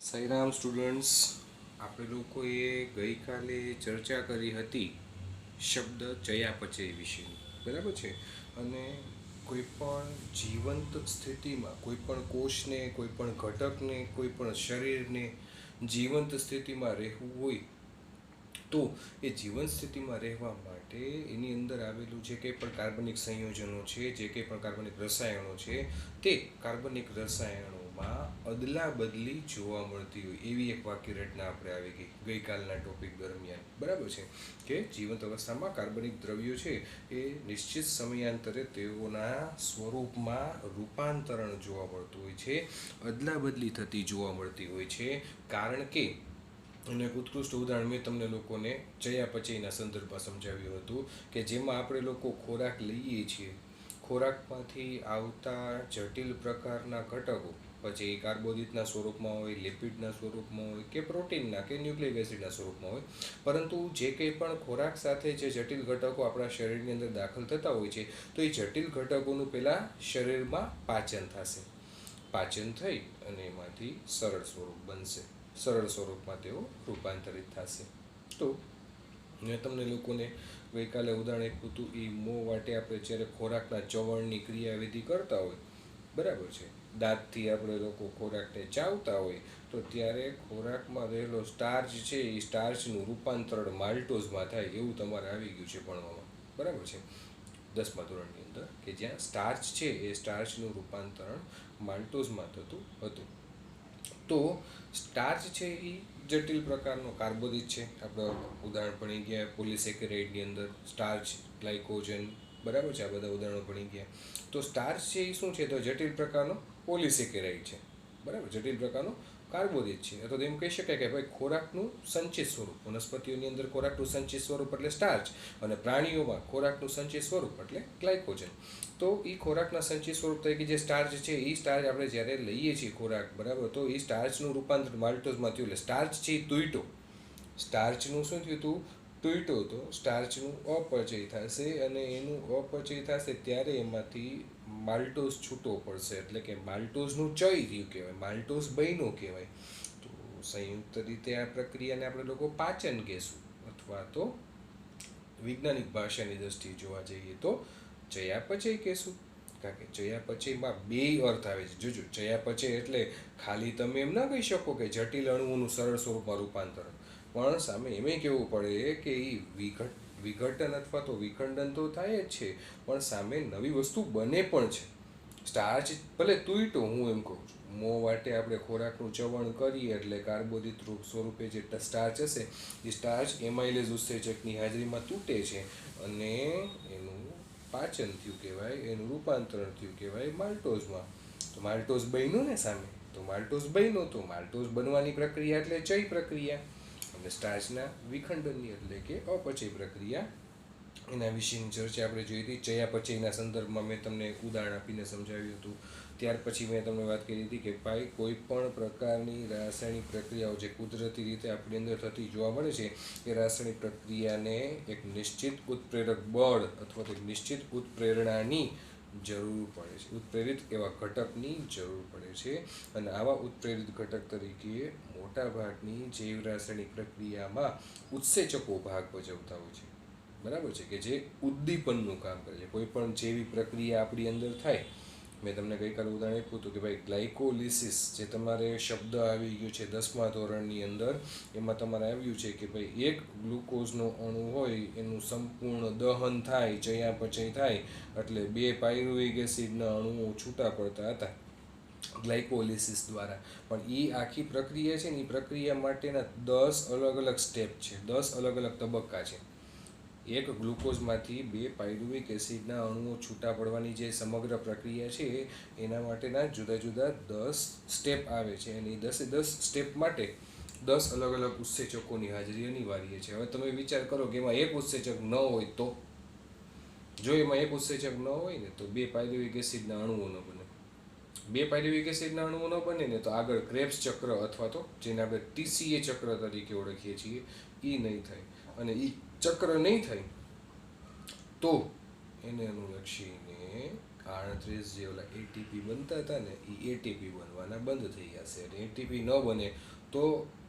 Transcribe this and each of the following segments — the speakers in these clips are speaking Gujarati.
સાઈરામ સ્ટુડન્ટ્સ, આપણે લોકોએ ગઈકાલે ચર્ચા કરી હતી શબ્દ ચયાપચય વિશેની, બરાબર છે. અને કોઈ પણ જીવંત સ્થિતિમાં કોઈ પણ કોષને, કોઈ પણ ઘટકને, કોઈ પણ શરીરને જીવંત સ્થિતિમાં રહેવું હોય તો એ જીવન સ્થિતિમાં રહેવા માટે એની અંદર આવેલું જે કંઈ પણ કાર્બનિક સંયોજનો છે, જે કંઈ પણ કાર્બનિક રસાયણો છે, તે કાર્બનિક રસાયણોમાં અદલા બદલી જોવા મળતી હોય એવી એક વાક્ય રચના આપણે આવી ગઈ ગઈકાલના ટોપિક દરમિયાન, બરાબર છે. કે જીવંત અવસ્થામાં કાર્બનિક દ્રવ્યો છે એ નિશ્ચિત સમયાંતરે તેઓના સ્વરૂપમાં રૂપાંતરણ જોવા મળતું હોય છે, અદલા બદલી થતી જોવા મળતી હોય છે. કારણ કે અને એક ઉત્કૃષ્ટ ઉદાહરણ મેં તમને લોકોને ચયાપચયના સંદર્ભમાં સમજાવ્યું હતું કે જેમાં આપણે લોકો ખોરાક લઈએ છીએ, ખોરાકમાંથી આવતા જટિલ પ્રકારના ઘટકો, પછી એ કાર્બોદિતના સ્વરૂપમાં હોય, લિપિડના સ્વરૂપમાં હોય, કે પ્રોટીનના કે ન્યુક્લિક એસિડના સ્વરૂપમાં હોય, પરંતુ જે કંઈ પણ ખોરાક સાથે જે જટિલ ઘટકો આપણા શરીરની અંદર દાખલ થતા હોય છે, તો એ જટિલ ઘટકોનું પહેલાં શરીરમાં પાચન થશે. પાચન થઈ અને એમાંથી સરળ સ્વરૂપ બનશે, સરળ સ્વરૂપમાં તેઓ રૂપાંતરિત થશે. તો મેં તમને લોકોને ગઈકાલે ઉદાહરણ આપ્યું હતું એ મોં વાટે આપણે જ્યારે ખોરાકના ચવણની ક્રિયાવિધિ કરતા હોય, બરાબર છે, દાંતથી આપણે લોકો ખોરાકને ચાવતા હોય તો ત્યારે ખોરાકમાં રહેલો સ્ટાર્ચ છે એ સ્ટાર્ચનું રૂપાંતરણ માલ્ટોઝમાં થાય એવું તમારે આવી ગયું છે ભણવામાં, બરાબર છે, 10મા ધોરણની અંદર, કે જ્યાં સ્ટાર્ચ છે એ સ્ટાર્ચનું રૂપાંતરણ માલ્ટોઝમાં થતું હતું. તો સ્ટાર્ચ છે એ જટિલ પ્રકારનો કાર્બોદિત છે. આપણે ઉદાહરણ ભણી ગયા પોલિસેકેરાઇડની અંદર સ્ટાર્ચ, ગ્લાયકોજન, બરાબર છે, આ બધા ઉદાહરણો ભણી ગયા. તો સ્ટાર્ચ છે એ શું છે, તો જટિલ પ્રકારનો પોલિસેકેરાઇડ છે, બરાબર, જટિલ પ્રકારનો કાર્બોદિત છે. અથવા તો એમ કહી શકાય કે ભાઈ ખોરાકનું સંચિત સ્વરૂપ, વનસ્પતિઓની અંદર ખોરાકનું સંચિત સ્વરૂપ એટલે સ્ટાર્ચ, અને પ્રાણીઓમાં ખોરાકનું સંચિત સ્વરૂપ એટલે ગ્લાયકોજન. તો એ ખોરાકના સંચિત સ્વરૂપ તરીકે જે સ્ટાર્ચ છે એ સ્ટાર્ચ આપણે જ્યારે લઈએ છીએ ખોરાક, બરાબર, તો એ સ્ટાર્ચનું રૂપાંતર માલ્ટોઝમાં થયું એટલે સ્ટાર્ચ છે એ તૂટ્યો. સ્ટાર્ચનું શું થયું હતું, તૂટ્યો તો સ્ટાર્ચનું અપચય થશે, અને એનું અપચય થશે ત્યારે એમાંથી માલ્ટોઝ છૂટો પડશે, એટલે કે માલ્ટોઝનું ચય થયું કહેવાય, માલ્ટોઝ બન્યો કહેવાય. તો સંયુક્ત રીતે આ પ્રક્રિયાને આપણે લોકો પાચન કહેશું, અથવા તો વૈજ્ઞાનિક ભાષાની દ્રષ્ટિએ જોવા જઈએ તો ચયાપચય કહેશું. કારણ કે ચયાપચયમાં બે અર્થ આવે છે. જોજો, ચયાપચય એટલે ખાલી તમે એમ ના કહી શકો કે જટિલ અણુઓનું સરળ સ્વરૂપમાં રૂપાંતરણ, પણ સામે એમ કહેવું પડે કે એ વિઘટન અથવા તો વિખંડન તો થાય જ છે, પણ સામે નવી વસ્તુ બને પણ છે. સ્ટાર્ચ ભલે તૂટ્યો, હું એમ કહું છું, મોં વાટે આપણે ખોરાકનું ચવણ કરીએ એટલે કાર્બોદિત રૂપ સ્વરૂપે જે સ્ટાર્ચ હશે એ સ્ટાર્ચ એમાઇલેઝ ઉત્સેચકની હાજરીમાં તૂટે છે, અને એનું પાચન થયું કહેવાય, એનું રૂપાંતરણ થયું કહેવાય માલ્ટોઝમાં. તો માલ્ટોઝ બન્યું ને સામે, તો માલ્ટોઝ બન્યો, તો માલ્ટોઝ બનવાની પ્રક્રિયા એટલે ચય પ્રક્રિયા, અને સ્ટાર્ચના વિખંડનની એટલે કે અપચય પ્રક્રિયા, એના વિશેની ચર્ચા આપણે જોઈ હતી. ચયાપચયના સંદર્ભમાં મેં તમને ઉદાહરણ આપીને સમજાવ્યું હતું. ત્યાર પછી મેં તમને વાત કરી હતી કે ભાઈ કોઈ પણ પ્રકારની રાસાયણિક પ્રક્રિયાઓ જે કુદરતી રીતે આપણી અંદર થતી જોવા મળે છે એ રાસાયણિક પ્રક્રિયાને એક નિશ્ચિત ઉત્પ્રેરક બળ અથવા તો એક નિશ્ચિત ઉત્પ્રેરણાની જરૂર પડે છે, ઉત્પ્રેરિત એવા ઘટકની જરૂર પડે છે. અને આવા ઉત્પ્રેરિત ઘટક તરીકે મોટાભાગની જૈવ રાસાયણિક પ્રક્રિયામાં ઉત્સેચકો ભાગ ભજવતા હોય છે, બરાબર છે, કે જે ઉદ્દીપનનું કામ કરે છે. કોઈ પણ જેવી પ્રક્રિયા આપણી અંદર થાય, મેં તમને ગઈકાલે ઉદાહરણ આપ્યું હતું કે ભાઈ ગ્લાયકોલિસિસ, જે તમારે શબ્દ આવી ગયો છે 10મા ધોરણની અંદર, એમાં તમારે આવ્યું છે કે ભાઈ એક ગ્લુકોઝનો અણુ હોય એનું સંપૂર્ણ દહન થાય, ચયાપચય થાય એટલે 2 પાયરુવેટ એસિડના અણુઓ છૂટા પડતા હતા ગ્લાયકોલિસિસ દ્વારા. પણ એ આખી પ્રક્રિયા છે ને, એ પ્રક્રિયા માટેના 10 અલગ અલગ સ્ટેપ છે, 10 અલગ અલગ તબક્કા છે. એક ગ્લુકોઝમાંથી 2 પાયરુવેટ એસિડના અણુઓ છૂટા પડવાની જે સમગ્ર પ્રક્રિયા છે એના માટેના જુદા જુદા 10 સ્ટેપ આવે છે, અને એ 10 સ્ટેપ માટે 10 અલગ અલગ ઉત્સેચકોની હાજરી અનિવાર્ય છે. હવે તમે વિચાર કરો કે એમાં એક ઉત્સેચક ન હોય તો, જો એમાં એક ઉત્સેચક ન હોય ને તો 2 પાયરુવેટ એસિડના અણુઓ ન બને. 2 પાયરુવેટ એસિડના અણુઓ ન બને ને તો આગળ ક્રેબ્સ ચક્ર અથવા તો જેને આપણે TCA ચક્ર તરીકે ઓળખીએ છીએ એ નહીં થાય, અને એ ચક્ર નહીં થાય તો એને અનુલક્ષીને 38 જે ઓલા એટીપી બનતા હતા ને એ એટીપી બનવાના બંધ થઈ ગયા છે. અને એટીપી ન બને તો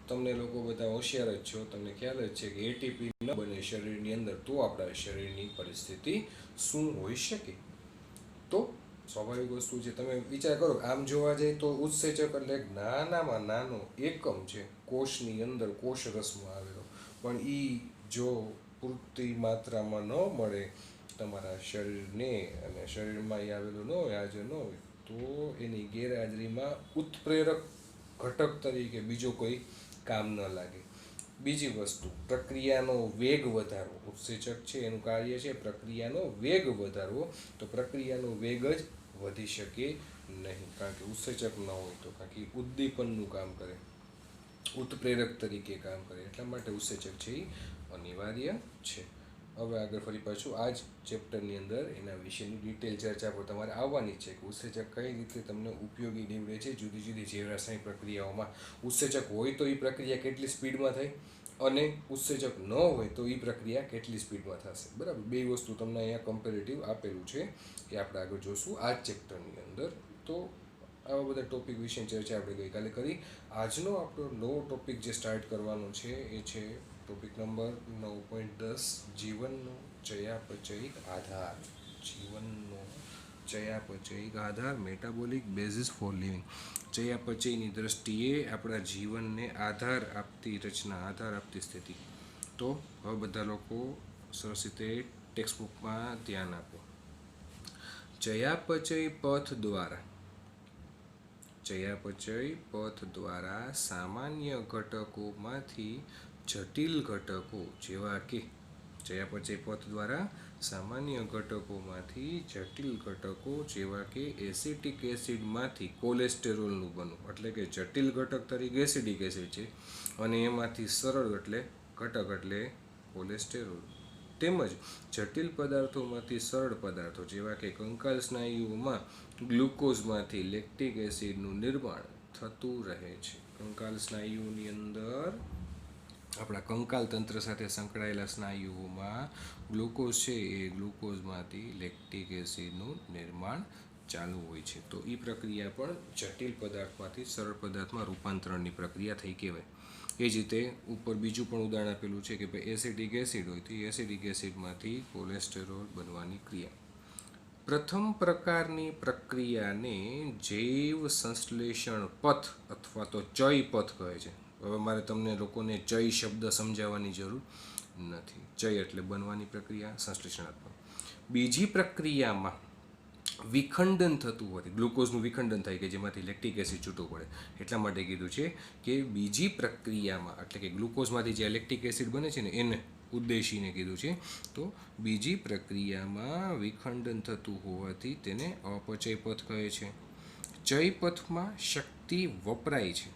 તમને લોકો બધા હોશિયાર જ છો, તમને ખ્યાલ જ છે કે એટીપી ન બને શરીરની અંદર તો આપણા શરીરની પરિસ્થિતિ શું હોઈ શકે. તો સ્વાભાવિક વસ્તુ છે. તમે વિચાર કરો, આમ જોવા જઈએ તો ઉત્સેચક એટલે એક નાનામાં નાનો એકમ છે કોષની અંદર, કોષ રસમાં આવેલો. પણ એ જો પૂરતી માત્રામાં ન મળે તમારા શરીરને, અને શરીરમાં એ આવેલું ન હોય, હાજર ન હોય, તો એની ગેરહાજરીમાં ઉત્પ્રેરક ઘટક તરીકે બીજો કોઈ કામ ન લાગે. બીજી વસ્તુ, પ્રક્રિયાનો વેગ વધારવો. ઉત્સેચક છે એનું કાર્ય છે પ્રક્રિયાનો વેગ વધારવો. તો પ્રક્રિયાનો વેગ જ વધી શકે નહીં, કારણ કે ઉત્સેચક ન હોય તો. કારણ કે ઉદ્દીપનનું કામ કરે, ઉત્પ્રેરક તરીકે કામ કરે, એટલા માટે ઉત્સેચક છે એ અનિવાર્ય છે. હવે આગળ ફરી પાછું આ જ ચેપ્ટરની અંદર એના વિશેની ડિટેલ ચર્ચા પર તમારે આવવાની છે કે ઉત્સેચક કઈ રીતે તમને ઉપયોગી નીવડે છે જુદી જુદી જીવરાસાયણિક પ્રક્રિયાઓમાં. ઉત્સેચક હોય તો એ પ્રક્રિયા કેટલી સ્પીડમાં થાય, અને ઉત્સેચક ન હોય તો એ પ્રક્રિયા કેટલી સ્પીડમાં થશે. બરાબર, બે વસ્તુ તમને અહીંયા કમ્પેરેટિવ આપેલું છે, એ આપણે આગળ જોશું આ જ ચેપ્ટરની અંદર. તો આવા બધા ટોપિક વિશે ચર્ચા આપણે ગઈકાલે કરી. આજનો આપણો નવો ટોપિક જે સ્ટાર્ટ કરવાનો છે એ છે ટોપિક નંબર 9.10, જીવનનો ચયાપચયિક આધાર. જીવનનો ચયાપચયિક આધાર, મેટાબોલિક બેઝિસ ફોર લિવિંગ. ચયાપચયની દ્રષ્ટિએ આપણા જીવનને આધાર આપતી રચના, આધાર આપતી સ્થિતિ. તો હવે બધા લોકો સરસ રીતે ટેક્સ્ટબુકમાં ધ્યાન આપો. ચયાપચય પથ દ્વારા, ચયાપચય પથ દ્વારા સામાન્ય ઘટકોમાંથી જટિલ ઘટકો જેવા કે, ચયાપચય પથ દ્વારા સામાન્ય ઘટકોમાંથી જટિલ ઘટકો જેવા કે એસિટિક એસિડમાંથી કોલેસ્ટેરોલનું બનવું. એટલે કે જટિલ ઘટક તરીકે એસિડિક એસિડ છે, અને એમાંથી સરળ એટલે ઘટક એટલે કોલેસ્ટેરોલ. તેમજ જટિલ પદાર્થોમાંથી સરળ પદાર્થો જેવા કે કંકાલ સ્નાયુઓમાં ગ્લુકોઝમાંથી લેક્ટિક એસિડનું નિર્માણ થતું રહે છે. કંકાલ સ્નાયુઓની અંદર, આપણા કંકાલ તંત્ર સાથે સંકળાયેલા સ્નાયુઓમાં ગ્લુકોઝ છે એ ગ્લુકોઝમાંથી લેક્ટિક એસિડનું નિર્માણ ચાલુ હોય છે. તો એ પ્રક્રિયા પણ જટિલ પદાર્થમાંથી સરળ પદાર્થમાં રૂપાંતરણની પ્રક્રિયા થઈ કહેવાય. એ જ રીતે ઉપર બીજું પણ ઉદાહરણ આપેલું છે કે ભાઈ એસિડિક એસિડ હોય તો એસિડિક એસિડમાંથી કોલેસ્ટેરોલ બનવાની ક્રિયા. પ્રથમ પ્રકારની પ્રક્રિયાને જૈવ સંશ્લેષણ પથ અથવા તો ચય પથ કહે છે. હવે મારે તમને લોકોને ચય શબ્દ સમજાવવાની જરૂર નથી. ચય એટલે બનવાની પ્રક્રિયા, સંશ્લેષણાત્મક. બીજી પ્રક્રિયામાં વિખંડન થતું હોય, ગ્લુકોઝનું વિખંડન થાય કે જેમાંથી લેક્ટિક એસિડ છૂટો પડે. એટલા માટે કીધું છે કે બીજી પ્રક્રિયામાં, એટલે કે ગ્લુકોઝમાંથી જે લેક્ટિક એસિડ બને છે ને એને ઉદ્દેશીને કીધું છે. તો બીજી પ્રક્રિયામાં વિખંડન થતું હોવાથી તેને અપચય પથ કહે છે. ચયપથમાં શક્તિ વપરાય છે.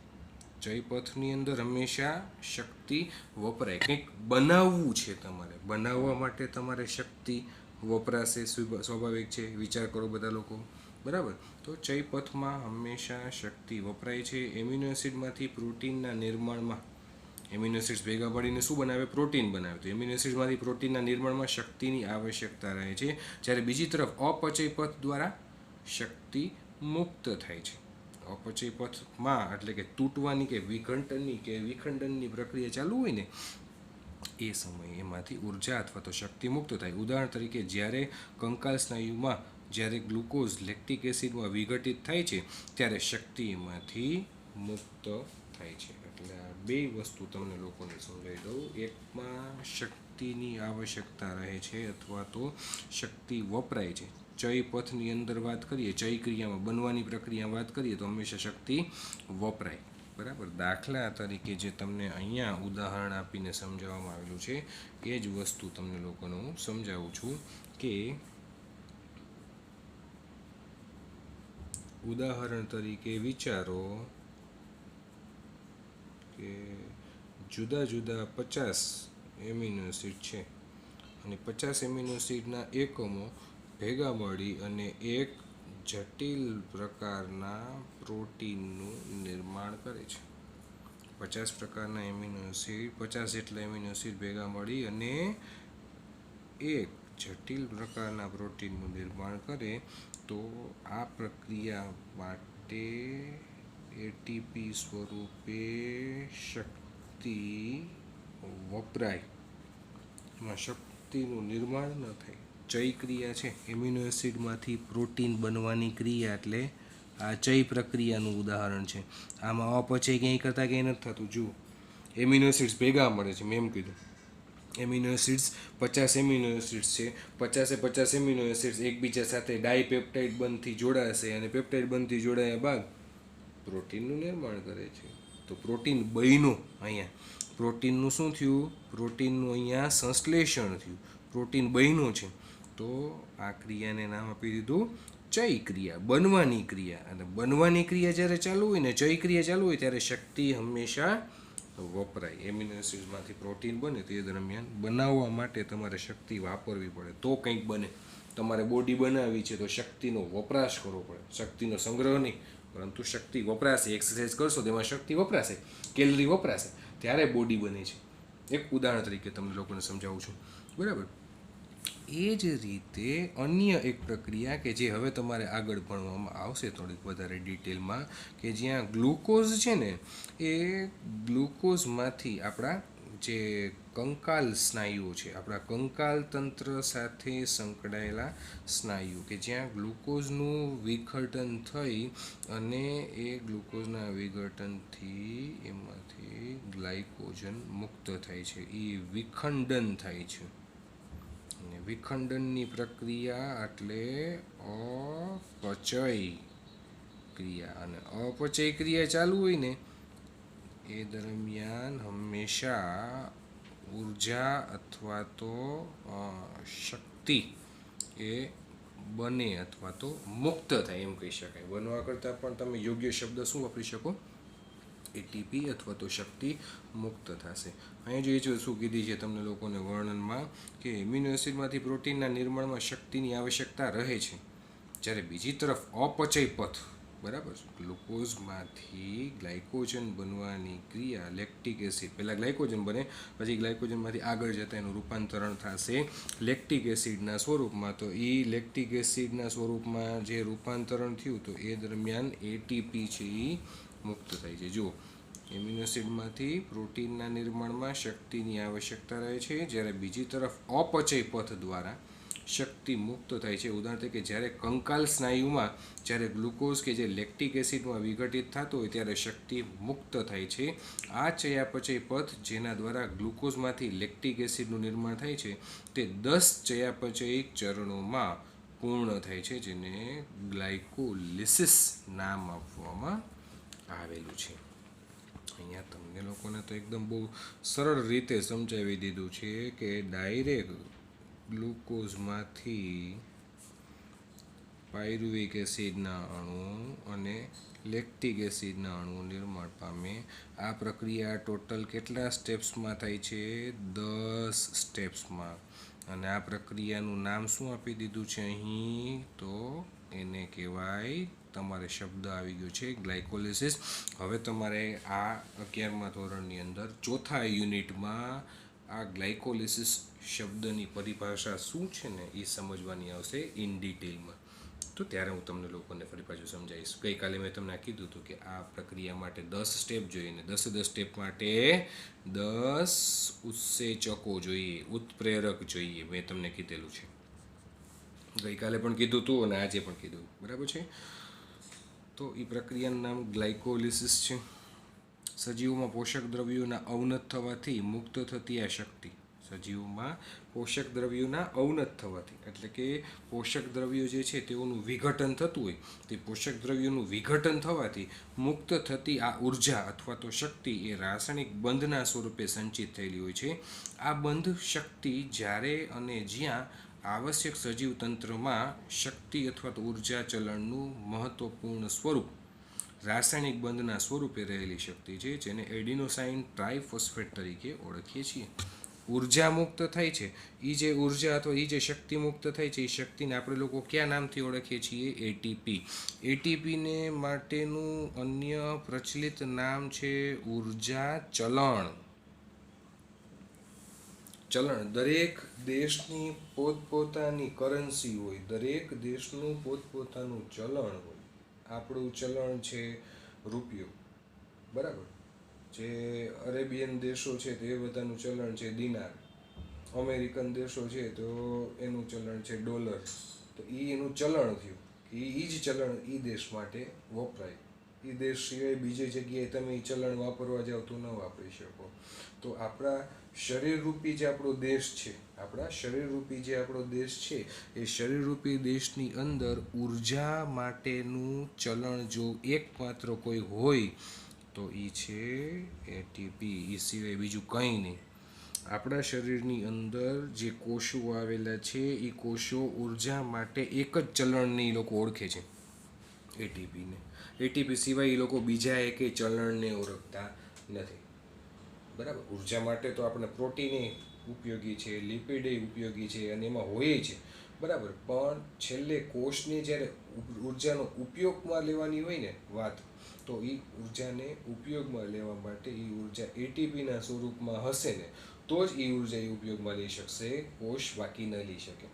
ચયપથની અંદર હંમેશા શક્તિ વપરાય. કંઈક બનાવવું છે તમારે, બનાવવા માટે તમારે શક્તિ વપરાશે, સ્વાભાવિક છે. વિચાર કરો બધા લોકો, બરાબર. તો ચયપથમાં હંમેશા શક્તિ વપરાય છે. એમિનો એસિડમાંથી પ્રોટીનના નિર્માણમાં, એમિનો એસિડ્સ ભેગા મળીને શું બનાવે? પ્રોટીન બનાવે. તો એમિનો એસિડ્સમાંથી પ્રોટીનના નિર્માણમાં શક્તિની આવશ્યકતા રહે છે. જ્યારે બીજી તરફ અપચય પથ દ્વારા શક્તિ મુક્ત થાય છે. અપચય પથમાં એટલે કે તૂટવાની કે વિઘટનની કે વિખંડનની પ્રક્રિયા ચાલુ હોય ને એ સમયે એમાંથી ઉર્જા અથવા તો શક્તિ મુક્ત થાય. ઉદાહરણ તરીકે જ્યારે કંકાલ સ્નાયુમાં જ્યારે ગ્લુકોઝ લેક્ટિક એસિડમાં વિઘટિત થાય છે ત્યારે શક્તિ એમાંથી મુક્ત થાય છે. એટલે આ બે વસ્તુ તમને લોકોને સમજાવી દઉં. એકમાં શક્તિની આવશ્યકતા રહે છે અથવા તો શક્તિ વપરાય છે. ચય પથની અંદર વાત કરીએ, ચય ક્રિયામાં બનવાની પ્રક્રિયા વાત કરીએ તો હંમેશા શક્તિ વપરાય. બરાબર. દાખલા તરીકે જે તમને અહીંયા ઉદાહરણ આપીને સમજાવવામાં આવેલું છે એ જ વસ્તુ તમને લોકોને હું સમજાવું છું કે ઉદાહરણ તરીકે વિચારો કે જુદા જુદા 50 એમિનો એસિડ છે, અને 50 એમિનો એસિડના એકમો ભેગા મળી અને એક જટિલ પ્રકારના પ્રોટીનનું નિર્માણ કરે છે. 50 પ્રકારના એમિનો એસિડ, 50 જેટલા એમિનો એસિડ ભેગા મળી અને એક જટિલ પ્રકારના પ્રોટીનનું નિર્માણ કરે. તો આ પ્રક્રિયા માટે એટીપી સ્વરૂપે શક્તિ વપરાય, એમાં શક્તિનું નિર્માણ ન થાય. ચય ક્રિયા છે, એમિનો એસિડમાંથી પ્રોટીન બનવાની ક્રિયા, એટલે આ ચય પ્રક્રિયાનું ઉદાહરણ છે. આમાં અપચય ક્યાંય કરતાં ક્યાંય નથી થતું. જુઓ, એમિનો એસિડ્સ ભેગા મળે છે. મેં એમ કીધું એમિનો એસિડ્સ 50 એમિનો એસિડ્સ છે. 50 એમિનો એસિડ્સ એકબીજા સાથે ડાયપેપ્ટાઇડ બંધથી જોડાશે અને પેપ્ટાઇડ બંધથી જોડાયા બાદ પ્રોટીનનું નિર્માણ કરે છે. તો પ્રોટીન બન્યું. અહીંયા પ્રોટીનનું શું થયું? પ્રોટીનનું અહીંયા સંશ્લેષણ થયું, પ્રોટીન બન્યું છે. તો આ ક્રિયાને નામ આપી દીધું ચય ક્રિયા, બનવાની ક્રિયા. અને બનવાની ક્રિયા જ્યારે ચાલુ હોય ને, ચય ક્રિયા ચાલુ હોય, ત્યારે શક્તિ હંમેશા વપરાય. એમિનો એસિડ્સમાંથી પ્રોટીન બને તે દરમિયાન બનાવવા માટે તમારે શક્તિ વાપરવી પડે તો કંઈક બને. તમારે બોડી બનાવવી છે તો શક્તિનો વપરાશ કરવો પડે, શક્તિનો સંગ્રહ નહીં, પરંતુ શક્તિ વપરાશે. એક્સરસાઇઝ કરશો તેમાં શક્તિ વપરાશે, કેલરી વપરાશે, ત્યારે બોડી બને છે. એક ઉદાહરણ તરીકે તમને લોકોને સમજાવું છું, બરાબર? એ જ રીતે અન્ય એક પ્રક્રિયા કે જે હવે તમારે આગળ ભણવામાં આવશે થોડીક વધારે ડિટેલમાં, કે જ્યાં ગ્લુકોઝ છે ને, એ ગ્લુકોઝમાંથી આપણા જે કંકાલ સ્નાયુઓ છે, આપણા કંકાલ તંત્ર સાથે સંકળાયેલા સ્નાયુ, કે જ્યાં ગ્લુકોઝનું વિઘટન થઈ અને એ ગ્લુકોઝના વિઘટનથી એમાંથી ગ્લાયકોજન મુક્ત થાય છે, એ વિખંડન થાય છે. અને વિખંડનની પ્રક્રિયા એટલે અપચય ક્રિયા. અને અપચય ક્રિયા ચાલુ હોય ને એ દરમિયાન હંમેશા ઉર્જા અથવા તો શક્તિ એ બને અથવા તો મુક્ત થાય, એમ કહી શકાય. બનવા કરતાં પણ તમે યોગ્ય શબ્દ શું વાપરી શકો? એટીપી અથવા તો શક્તિ મુક્ત થશે. અહીંયા જે શું કીધી છે તમને લોકોને વર્ણનમાં, કે એમિનો એસિડમાંથી પ્રોટીનના નિર્માણમાં શક્તિની આવશ્યકતા રહે છે, જ્યારે બીજી તરફ અપચય પથ, બરાબર, ગ્લુકોઝમાંથી ગ્લાયકોજન બનવાની ક્રિયા, લેક્ટિક એસિડ, પહેલાં ગ્લાયકોજન બને, પછી ગ્લાયકોજનમાંથી આગળ જતાં એનું રૂપાંતરણ થશે લેક્ટિક એસિડના સ્વરૂપમાં. તો એ લેક્ટિક એસિડના સ્વરૂપમાં જે રૂપાંતરણ થયું, તો એ દરમિયાન એટીપી છે એ મુક્ત થાય છે. જુઓ, એમિનો એસિડમાંથી પ્રોટીનના નિર્માણમાં શક્તિની આવશ્યકતા રહે છે, જ્યારે બીજી તરફ અપચય પથ દ્વારા શક્તિ મુક્ત થાય છે. ઉદાહરણ તરીકે જ્યારે કંકાલ સ્નાયુમાં જ્યારે ગ્લુકોઝ કે જે લેક્ટિક એસિડમાં વિઘટિત થતો હોય ત્યારે શક્તિ મુક્ત થાય છે. આ ચયાપચય પથ જેના દ્વારા ગ્લુકોઝમાંથી લેક્ટિક એસિડનું નિર્માણ થાય છે, તે 10 ચયાપચય ચરણોમાં પૂર્ણ થાય છે, જેને ગ્લાયકોલિસિસ નામ આપવામાં આવેલું છે. અહીંયા તમને લોકોને તો એકદમ બહુ સરળ રીતે સમજાવી દીધું છે કે ડાયરેક્ટ ગ્લુકોઝમાંથી પાયરુવિક એસિડના અણુ અને લેક્ટિક એસિડના અણુ નિર્માણ પામે. આ પ્રક્રિયા ટોટલ કેટલા સ્ટેપ્સમાં થાય છે? 10 સ્ટેપ્સમાં. અને આ પ્રક્રિયાનું નામ શું આપી દીધું છે અહીં? તો એને કહેવાય, તમારે શબ્દ આવી ગયો છે ગ્લાયકોલિસિસ. હવે તમારે આ 11મા ધોરણની અંદર ચોથા યુનિટમાં આ ગ્લાયકોલિસિસ શબ્દની પરિભાષા શું છે ને એ સમજવાની આવશે ઇન ડિટેલમાં. તો ત્યારે હું તમને લોકોને ફરી પાછું સમજાવીશ. ગઈકાલે મેં તમને કીધું હતું કે આ પ્રક્રિયા માટે 10 સ્ટેપ જોઈએ, ને 10 સ્ટેપ માટે 10 ઉત્સેચકો જોઈએ, ઉત્પ્રેરક જોઈએ. મેં તમને કીધેલું છે, ગઈકાલે પણ કીધું હતું અને આજે પણ કીધું, બરાબર છે? તો એ પ્રક્રિયાનું નામ ગ્લાયકોલિસિસ છે. સજીવોમાં પોષક દ્રવ્યોના અવનત થવાથી મુક્ત થતી આ શક્તિ, સજીવોમાં પોષક દ્રવ્યોના અવનત થવાથી, એટલે કે પોષક દ્રવ્યો જે છે તેઓનું વિઘટન થતું હોય, તે પોષક દ્રવ્યોનું વિઘટન થવાથી મુક્ત થતી આ ઉર્જા અથવા તો શક્તિ એ રાસાયણિક બંધના સ્વરૂપે સંચિત થયેલી હોય છે. આ બંધ શક્તિ જ્યારે અને જ્યાં આવશ્યક સજીવ તંત્રમાં શક્તિ અથવા તો ઉર્જા ચલણનું મહત્વપૂર્ણ સ્વરૂપ રાસાયણિક બંધના સ્વરૂપે રહેલી શક્તિ છે, જેને એડિનોસાઇન ટ્રાઇફોસ્ફેટ તરીકે ઓળખીએ છીએ. ઉર્જા મુક્ત થાય છે, એ જે ઉર્જા અથવા એ જે શક્તિ મુક્ત થાય છે, એ શક્તિને આપણે લોકો કયા નામથી ઓળખીએ છીએ? એટીપી. એટીપીને માટેનું અન્ય પ્રચલિત નામ છે ઉર્જા ચલણ. ચલણ દરેક દેશની પોતપોતાની કરન્સી હોય, દરેક દેશનું પોતપોતાનું ચલણ હોય. આપણું ચલણ છે રૂપિયો, બરાબર. જે અરેબિયન દેશો છે તે બધાનું ચલણ છે દિનાર, અમેરિકન દેશો છે તો એનું ચલણ છે ડોલર. તો એનું ચલણ થયું કે એ જ ચલણ એ દેશ માટે વપરાય. એ દેશ સિવાય બીજી જગ્યાએ તમે એ ચલણ વાપરવા જાઓ તો ન વાપરી શકો. તો આપણા શરીરરૂપી જે આપણો દેશ છે, આપણા શરીરરૂપી જે આપણો દેશ છે, એ શરીરરૂપી દેશની અંદર ઉર્જા માટેનું ચલણ જો એકમાત્ર કોઈ હોય તો એ છે એટીપી. એ સિવાય બીજું કંઈ નહીં. આપણા શરીરની અંદર જે કોષો આવેલા છે એ કોષો ઉર્જા માટે એક જ ચલણને એ લોકો ઓળખે છે, એટીપીને. એટીપી સિવાય એ લોકો બીજા એકે ચલણને ઓળખતા નથી, બરાબર. ઉર્જા માટે તો આપણે પ્રોટીન ઉપયોગી છે, લિપિડ ઉપયોગી છે અને એમાં હોય છે, બરાબર. પણ છેલ્લે કોષને જ્યારે ઉર્જાનો ઉપયોગમાં લેવાની હોય ને વાત, તો એ ઉર્જાને ઉપયોગમાં લેવા માટે એ ઉર્જા એટીપીના સ્વરૂપમાં હશે ને તો જ એ ઉર્જા એ ઉપયોગમાં લઈ શકશે, કોષ બાકી ન લઈ શકે.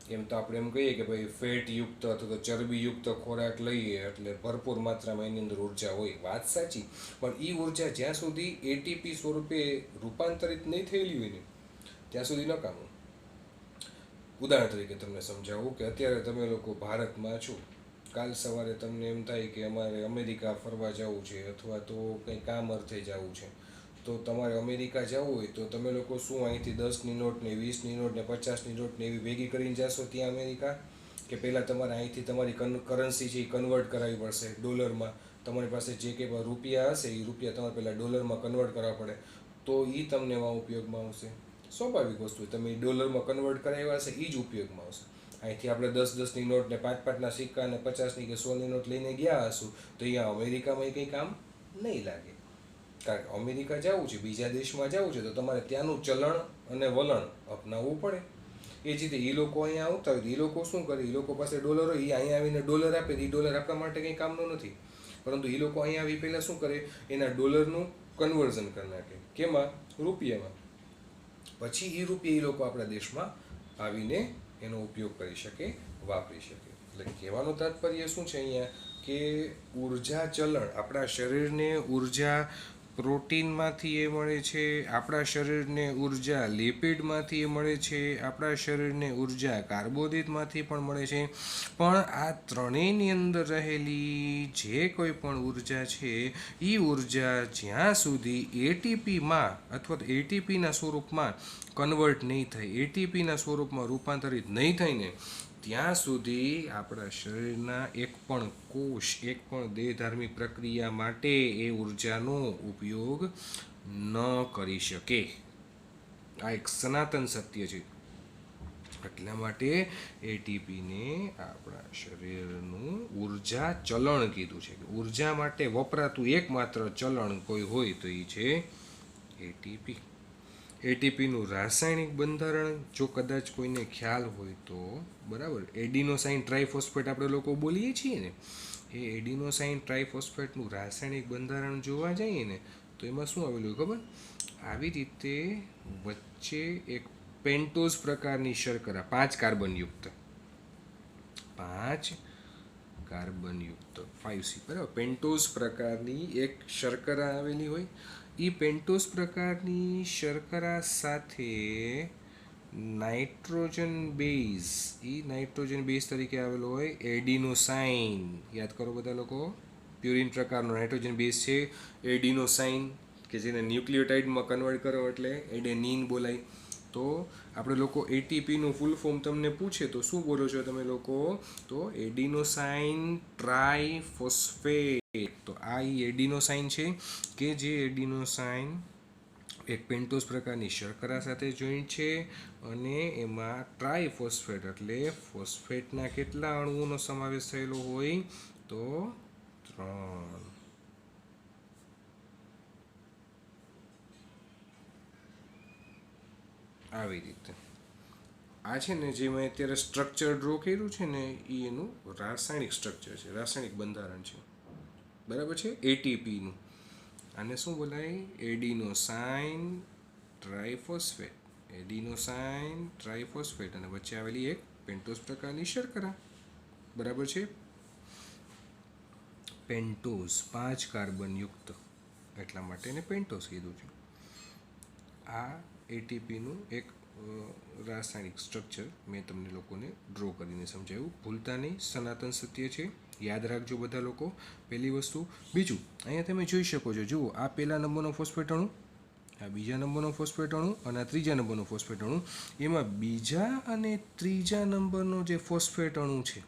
એમ તો આપણે એમ કહીએ કે ભાઈ ફેટયુક્ત અથવા તો ચરબીયુક્ત ખોરાક લઈએ એટલે ભરપૂર માત્રામાં એની અંદર ઉર્જા હોય, વાત સાચી. પણ એ ઉર્જા જ્યાં સુધી એટીપી સ્વરૂપે રૂપાંતરિત નહીં થયેલી હોય ને ત્યાં સુધી નકામું. ઉદાહરણ તરીકે તમને સમજાવું કે અત્યારે તમે લોકો ભારતમાં છો, કાલ સવારે તમને એમ થાય કે અમારે અમેરિકા ફરવા જવું છે અથવા તો કંઈ કામ અર્થે જવું છે, તો તમારે અમેરિકા જવું હોય તો તમે લોકો શું અહીંથી 10ની નોટ ને 20ની નોટ ને 50ની નોટ ને એવી ભેગી કરીને જશો ત્યાં અમેરિકા? કે પહેલાં તમારે અહીંથી તમારી કરન્સી છે એ કન્વર્ટ કરાવવી પડશે ડોલરમાં? તમારી પાસે જે કંઈ રૂપિયા હશે એ રૂપિયા તમારે પહેલાં ડોલરમાં કન્વર્ટ કરવા પડે તો એ તમને એમાં ઉપયોગમાં આવશે. સ્વાભાવિક વસ્તુ, તમે ડોલરમાં કન્વર્ટ કરાવ્યા હશે એ જ ઉપયોગમાં આવશે. અહીંથી આપણે 10-10ની નોટ ને 5-5ના સિક્કા અને 50ની કે 100ની નોટ લઈને ગયા હશું તો અહીંયા અમેરિકામાં એ કંઈ કામ નહીં લાગે. કારણ કે અમેરિકા જવું છે, બીજા દેશમાં જવું છે તો તમારે ત્યાંનું ચલણ અને વલણ અપનાવવું પડે. એ જ રીતે એ લોકો અહીંયા આવતા હોય તો એ લોકો શું કરે, એ લોકો પાસે ડોલર હોય, એ અહીંયા આવીને ડોલર આપે, એ ડોલર આપણા માટે કંઈ કામનું નથી. પરંતુ એ લોકો અહીંયા આવી પહેલાં શું કરે, એના ડોલરનું કન્વર્ઝન કરી નાખે. કેમાં? રૂપિયામાં. પછી એ રૂપિયા એ લોકો આપણા દેશમાં આવીને એનો ઉપયોગ કરી શકે, વાપરી શકે. એટલે કહેવાનું તાત્પર્ય શું છે અહીંયા કે ઉર્જા ચલણ, આપણા શરીરને ઉર્જા પ્રોટીનમાંથી એ મળે છે, આપણા શરીરને ઉર્જા લિપિડમાંથી એ મળે છે, આપણા શરીરને ઉર્જા કાર્બોદિતમાંથી પણ મળે છે. પણ આ ત્રણેયની અંદર રહેલી જે કોઈ પણ ઉર્જા છે એ ઉર્જા જ્યાં સુધી એટીપીમાં અથવા તો એટીપીના સ્વરૂપમાં કન્વર્ટ નહીં થાય, એટીપીના સ્વરૂપમાં રૂપાંતરિત નહીં થાય ને ત્યાં સુધી આપણા શરીરના એક પણ કોષ, એક પણ દેહધાર્મી પ્રક્રિયા માટે એ ઉર્જાનો ઉપયોગ ન કરી શકે. આ એક સનાતન સત્ય છે. એટલા માટે એટીપીને આપણા શરીરનું ઉર્જા ચલણ કીધું છે. ઉર્જા માટે વપરાતું એકમાત્ર ચલણ કોઈ હોય તો એ છે એટીપી. એટીપીનું રાસાયણિક બંધારણ જો કદાચ કોઈને ખ્યાલ હોય તો, બરાબર, એડિનોસાઇન ટ્રાઇફોસ્ફેટ આપણે લોકો બોલીએ છીએ ને, એ એડિનોસાઇન ટ્રાઇફોસ્ફેટનું રાસાયણિક બંધારણ જોવા જઈએ ને તો એમાં શું આવેલું ખબર? આવી રીતે વચ્ચે એક પેન્ટોઝ પ્રકારની શર્કરા, 5 કાર્બનયુક્ત, 5 કાર્બનયુક્ત 5C, બરાબર, પેન્ટોઝ પ્રકારની એક શર્કરા આવેલી હોય. એ પેન્ટોઝ પ્રકારની શર્કરા સાથે નાઇટ્રોજન બેઝ, એ નાઇટ્રોજન બેઝ તરીકે આવેલો હોય એડિનોસાઇન. યાદ કરો બધા લોકો, પ્યુરિન પ્રકારનો નાઇટ્રોજન બેઝ છે એડિનોસાઇન, કે જેને ન્યુક્લિયોટાઇડમાં કન્વર્ટ કરો એટલે એડેનીન બોલાય. તો આપણે લોકો એટીપીનું ફૂલ ફોર્મ તમને પૂછે તો શું બોલો છો તમે લોકો? તો એડિનોસાઇન ટ્રાઇફોસ્ફેટ. તો આ એડિનોસાઇન છે કે જે એડિનોસાઇન એક પેન્ટોઝ પ્રકારની શર્કરા સાથે જોઈન્ટ છે અને એમાં ટ્રાઇફોસ્ફેટ એટલે ફોસ્ફેટના કેટલા અણુઓનો સમાવેશ થયેલો હોય? તો 3. આવી રીતે આ છે ને જે મેં અત્યારે સ્ટ્રક્ચર ડ્રો કર્યું છે ને એ એનું રાસાયણિક સ્ટ્રક્ચર છે, રાસાયણિક બંધારણ છે, બરાબર છે, એટીપીનું. આને શું બોલાય? Adenosine triphosphate. એડિનોસાઇન ટ્રાઇફોસ્ફેટ અને વચ્ચે આવેલી એક પેન્ટોઝ પ્રકારની શર્કરા. બરાબર છે. પેન્ટોઝ 5 કાર્બન યુક્ત, એટલા માટે એને પેન્ટોઝ કીધું છે. આ એટીપીનું એક રાસાયણિક સ્ટ્રક્ચર મેં તમને લોકોને ડ્રો કરીને સમજાવ્યું. ભૂલતા નહીં, સનાતન સત્ય છે, યાદ રાખજો બધા લોકો. પહેલી વસ્તુ. બીજું, અહીંયા તમે જોઈ શકો છો, જુઓ, આ પહેલા નંબરનો ફોસ્ફેટ અણુ, આ બીજા નંબરનો ફોસ્ફેટ અણુ અને આ ત્રીજા નંબરનો ફોસ્ફેટ અણુ. એમાં બીજા અને ત્રીજા નંબરનો જે ફોસ્ફેટ અણુ છે,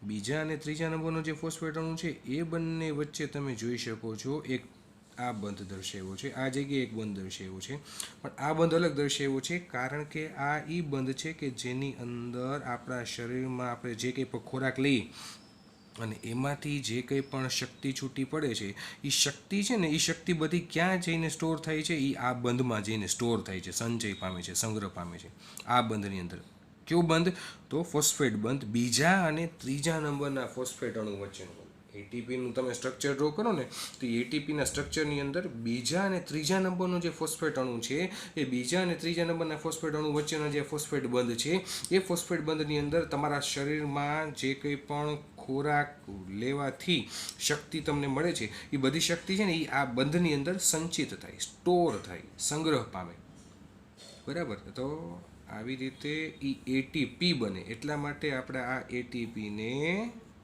બીજા અને ત્રીજા નંબરનો જે ફોસ્ફેટ અણુ છે, એ બંને વચ્ચે તમે જોઈ શકો છો એક આ બંધ દર્શાવ્યો છે, આ જગ્યાએ એક બંધ દર્શાવ્યો છે. પણ આ બંધ અલગ દર્શાવ્યો છે કારણ કે આ એ બંધ છે કે જેની અંદર આપણા શરીરમાં આપણે જે કંઈ પણ ખોરાક લઈએ અને એમાંથી જે કંઈ પણ શક્તિ છૂટી પડે છે, એ શક્તિ છે ને, એ શક્તિ બધી ક્યાં જઈને સ્ટોર થાય છે? એ આ બંધમાં જઈને સ્ટોર થાય છે, સંચય પામે છે, સંગ્રહ પામે છે આ બંધની અંદર. કયો બંધ? તો ફોસ્ફેટ બંધ, બીજા અને ત્રીજા નંબરના ફોસ્ફેટ અણુ વચ્ચેનો. એટીપીનું તમે સ્ટ્રક્ચર ડ્રો કરો ને, તો એટીપીના સ્ટ્રક્ચરની અંદર બીજા અને ત્રીજા નંબરનો જે ફોસ્ફેટ અણુ છે, એ બીજા અને ત્રીજા નંબરના ફોસ્ફેટ અણુ વચ્ચેનો જે ફોસ્ફેટ બંધ છે, એ ફોસ્ફેટ બંધની અંદર તમારા શરીરમાં જે કંઈ પણ ખોરાક લેવાથી શક્તિ તમને મળે છે, એ બધી શક્તિ છે ને, એ આ બંધની અંદર સંચિત થાય, સ્ટોર થાય, સંગ્રહ પામે. બરાબર. તો આવી રીતે એ એટીપી બને. એટલા માટે આપણે આ એટીપીને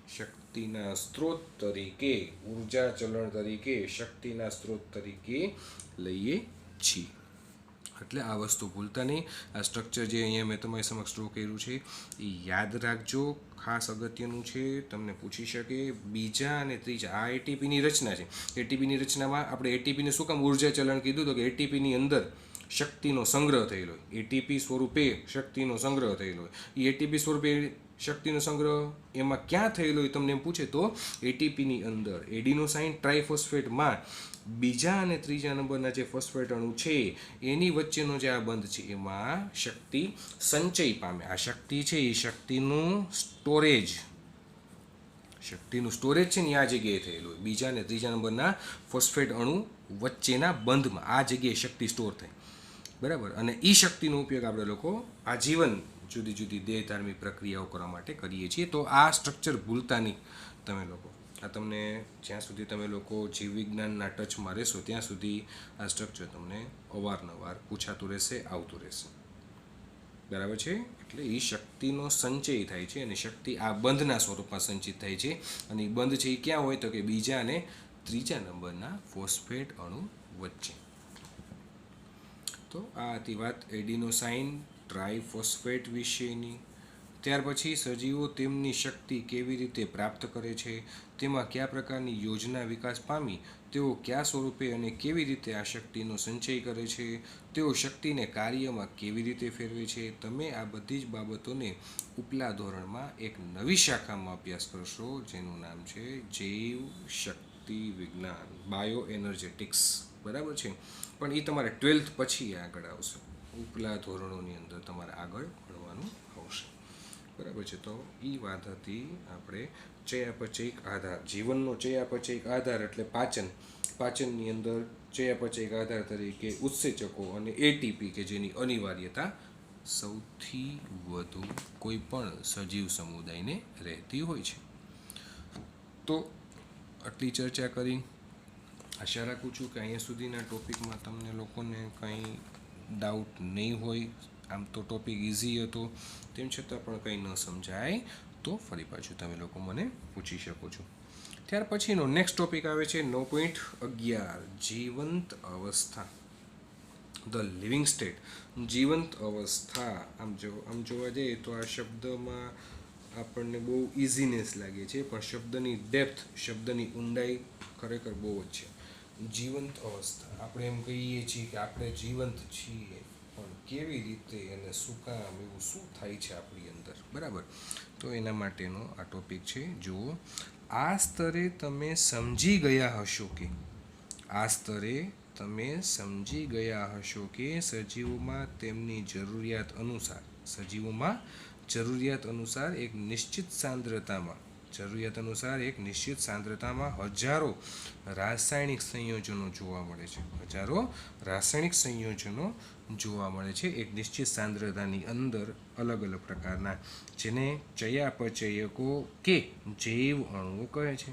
શક્તિના સ્ત્રોત તરીકે, ઉર્જા ચલણ તરીકે, શક્તિના સ્ત્રોત તરીકે લઈએ છીએ. એટલે આ વસ્તુ ભૂલતા નહીં. આ સ્ટ્રક્ચર જે અહીંયા મેં તમારી સમક્ષ ડ્રો કર્યું છે, એ યાદ રાખજો, ખાસ અગત્યનું છે, તમને પૂછી શકે. બીજા અને ત્રીજા, આ એટીપીની રચના છે. એટીપીની રચનામાં આપણે એટીપીને શું કામ ઉર્જા ચલણ કીધું? તો કે એટીપીની અંદર શક્તિનો સંગ્રહ થયેલો હોય, એટીપી સ્વરૂપે શક્તિનો સંગ્રહ થયેલો હોય. એ એટીપી સ્વરૂપે શક્તિનો સંગ્રહ એમાં ક્યાં થયેલો હોય તમને એમ પૂછે તો એટીપીની અંદર એડિનોસાઇન ટ્રાઇફોસ્ફેટમાં બીજા અને ત્રીજા નંબરના જે ફોસ્ફેટ અણુ છે એની વચ્ચેનો જે આ બંધ છે, એમાં શક્તિ સંચય પામે. આ શક્તિ છે એ શક્તિનું સ્ટોરેજ છે ને આ જગ્યાએ થયેલું હોય, બીજા અને ત્રીજા નંબરના ફોસ્ફેટ અણુ વચ્ચેના બંધમાં આ જગ્યાએ શક્તિ સ્ટોર થાય. બરાબર. અને એ શક્તિનો ઉપયોગ આપણે લોકો આજીવન જુદી જુદી દેહ ધાર્મિક પ્રક્રિયાઓ કરવા માટે કરીએ છીએ. તો આ સ્ટ્રક્ચર ભૂલતા નહીં તમે લોકો. આ તમને જ્યાં સુધી તમે લોકો જીવ વિજ્ઞાનના ટચમાં રહેશો ત્યાં સુધી આ સ્ટ્રક્ચર તમને અવારનવાર પૂછાતું રહેશે, આવતું રહેશે. બરાબર છે. એટલે એ શક્તિનો સંચય થાય છે અને શક્તિ આ બંધના સ્વરૂપમાં સંચિત થાય છે. અને એ બંધ છે એ ક્યાં હોય? તો કે બીજા અને ત્રીજા નંબરના ફોસ્ફેટ અણુ વચ્ચે. તો આ હતી વાત એડિનોસાઇન ટ્રાઇફોસ્ફેટ વિશેની. ત્યાર પછી સજીવો તેમની શક્તિ કેવી રીતે પ્રાપ્ત કરે છે, તેમાં કયા પ્રકારની યોજના વિકાસ પામી, તેઓ કયા સ્વરૂપે અને કેવી રીતે આ શક્તિનો સંચય કરે છે, તેઓ શક્તિને કાર્યમાં કેવી રીતે ફેરવે છે. તમે આ બધી જ બાબતોને ઉપલા ધોરણમાં એક નવી શાખામાં અભ્યાસ કરશો, જેનું નામ છે જૈવ શક્તિ વિજ્ઞાન, બાયો એનર્જેટિક્સ. બરાબર છે. પણ એ તમારે 12th પછી આગળ આવશે, ઉપલા ધોરણોની અંદર તમારે આગળ ભણવાનું આવશે. બરાબર છે. તો એ વાત હતી આપણે ચયાપચયિક આધાર, જીવનનો ચયાપચયિક આધાર એટલે પાચનની અંદર ચયાપચયિક આધાર તરીકે ઉત્સેચકો અને એટીપી કે જેની અનિવાર્યતા સૌથી વધુ કોઈ પણ સજીવ સમુદાયને રહેતી હોય છે. તો આટલી ચર્ચા કરી. આશા રાખું છું કે અહીંયા સુધીના ટોપિકમાં તમને લોકોને કંઈ ડાઉટ નહીં હોય. આમ તો ટોપિક ઇઝી હતો, તેમ છતાં પણ કંઈ ન સમજાય તો ફરી પાછું તમે લોકો મને પૂછી શકો છો. ત્યાર પછીનો નેક્સ્ટ ટોપિક આવે છે 9.11, જીવંત અવસ્થા, ધ લિવિંગ સ્ટેટ. જીવંત અવસ્થા, આમ જોવા જઈએ તો આ શબ્દમાં આપણને બહુ ઇઝીનેસ લાગે છે, પણ શબ્દની ડેપ્થ, શબ્દની ઊંડાઈ ખરેખર બહુ જ છે. જીવંત અવસ્થા, આપણે એમ કહીએ છીએ કે આપણે જીવંત છીએ, પણ કેવી રીતે અને શું કામ, એવું શું થાય છે આપણી અંદર. બરાબર. તો એના માટેનો આ ટોપિક છે. જુઓ, આ સ્તરે તમે સમજી ગયા હશો કે સજીવોમાં તેમની જરૂરિયાત અનુસાર એક નિશ્ચિત સાંદ્રતામાં જરૂરિયાત અનુસાર એક નિશ્ચિત સાંદ્રતામાં હજારો રાસાયણિક સંયોજનો જોવા મળે છે. હજારો રાસાયણિક સંયોજનો જોવા મળે છે એક નિશ્ચિત સાંદ્રતાની અંદર અલગ અલગ પ્રકારના, જેને ચયાપચયકો કે જૈવ અણુઓ કહે છે.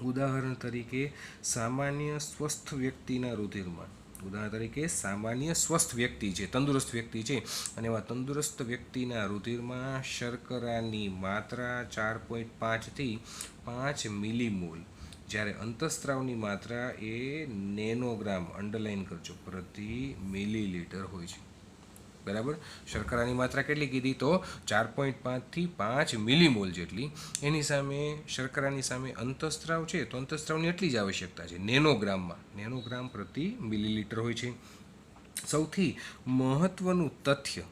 ઉદાહરણ તરીકે સામાન્ય સ્વસ્થ વ્યક્તિના રુધિરમાં, ઉદાહરણ તરીકે સામાન્ય સ્વસ્થ વ્યક્તિ છે, તંદુરસ્ત વ્યક્તિ છે, અને એવા તંદુરસ્ત વ્યક્તિના રુધિરમાં શર્કરાની માત્રા 4.5 થી 5 મિલીમોલ, જ્યારે અંતઃસ્ત્રાવની માત્રા એ નેનોગ્રામ, અંડરલાઇન કરજો, પ્રતિ મિલીલીટર હોય છે. બરાબર. શર્કરાની માત્રા કેટલી કીધી? તો 4.5 થી 5 મિલીમોલ જેટલી. એની સામે શર્કરાની સામે અંતઃસ્ત્રાવ છે, તો અંતઃસ્ત્રાવની એટલી જ આવશ્યકતા છે, નેનોગ્રામમાં, નેનોગ્રામ પ્રતિ મિલીલીટર હોય છે. સૌથી મહત્વનું તથ્ય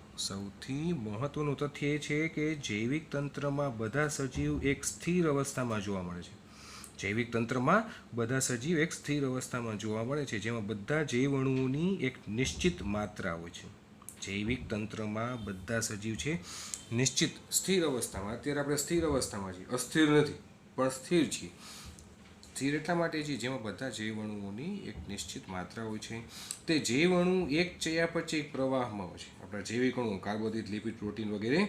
એ છે કે જૈવિક તંત્રમાં બધા સજીવ એક સ્થિર અવસ્થામાં જોવા મળે છે. જૈવિક તંત્રમાં બધા સજીવ એક સ્થિર અવસ્થામાં જોવા મળે છે, જેમાં બધા જૈવ અણુઓની એક નિશ્ચિત માત્રા હોય છે. જૈવિક તંત્રમાં બધા સજીવ છે નિશ્ચિત સ્થિર અવસ્થામાં. અત્યારે આપણે સ્થિર અવસ્થામાં છીએ, અસ્થિર નથી પણ સ્થિર છીએ. સ્થિર એટલા માટે છે જેમાં બધા જૈવ અણુઓની એક નિશ્ચિત માત્રા હોય છે. તે જૈવ અણુ એક ચયાપચય પ્રવાહમાં હોય છે. આપણા જૈવિક અણુ, કાર્બોદિત, લિપિડ, પ્રોટીન વગેરે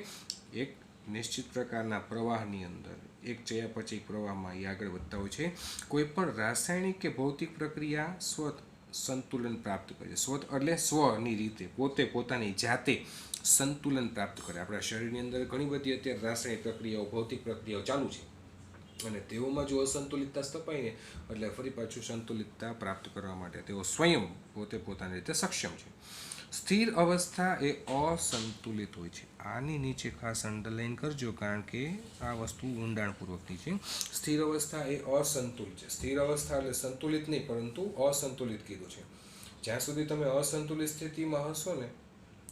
એક નિશ્ચિત પ્રકારના પ્રવાહની અંદર, એક ચયાપચય પ્રવાહમાં એ આગળ વધતા હોય છે. કોઈ પણ રાસાયણિક કે ભૌતિક પ્રક્રિયા સંતુલન પ્રાપ્ત કરે છે. સ્વ એટલે સ્વની રીતે, પોતાની જાતે સંતુલન પ્રાપ્ત કરે. આપણા શરીરની અંદર ઘણી બધી અત્યારે રાસાયણિક પ્રક્રિયાઓ, ભૌતિક પ્રક્રિયાઓ ચાલુ છે, અને તેઓમાં જો અસંતુલિતતા સ્થપાય ને, એટલે ફરી પાછું સંતુલિતતા પ્રાપ્ત કરવા માટે તેઓ સ્વયં પોતાની રીતે સક્ષમ છે. સ્થિર અવસ્થા એ અસંતુલિત હોય છે. આની નીચે ખાસ અંડરલાઇન કરજો, કારણ કે આ વસ્તુ ઊંડાણપૂર્વકની છે. સ્થિર અવસ્થા એ અસંતુલિત છે. સ્થિર અવસ્થા એટલે સંતુલિત નહીં, પરંતુ અસંતુલિત કીધું છે. જ્યાં સુધી તમે અસંતુલિત સ્થિતિમાં હશો ને,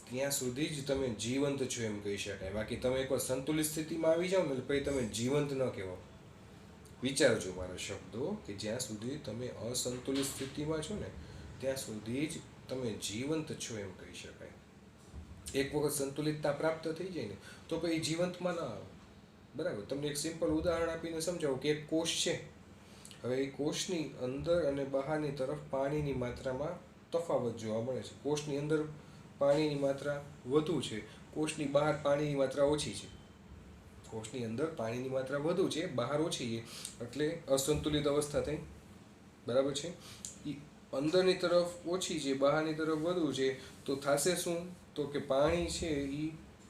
ત્યાં સુધી જ તમે જીવંત છો એમ કહી શકાય. બાકી તમે એકવાર સંતુલિત સ્થિતિમાં આવી જાઓ ને, પછી તમે જીવંત ન કહેવાઓ. વિચારજો મારા શબ્દો, કે જ્યાં સુધી તમે અસંતુલિત સ્થિતિમાં છો ને, ત્યાં સુધી જ તમે જીવંત છો એમ કહી શકાય. એક વખત સંતુલિતતા પ્રાપ્ત થઈ જાય ને, તો પછી જીવંતમાં ના આવે. બરાબર. તમને એક સિમ્પલ ઉદાહરણ આપીને સમજાવું કે એક કોષ છે. હવે એ કોષની અંદર અને બહારની તરફ પાણીની માત્રામાં તફાવત જોવા મળે છે. કોષની અંદર પાણીની માત્રા વધુ છે, કોષની બહાર પાણીની માત્રા ઓછી છે. કોષની અંદર પાણીની માત્રા વધુ છે, બહાર ઓછી છે, એટલે અસંતુલિત અવસ્થા થઈ. બરાબર છે. એ અંદરની તરફ ઓછી છે, બહારની તરફ વધુ છે, તો થશે શું? તો કે પાણી છે એ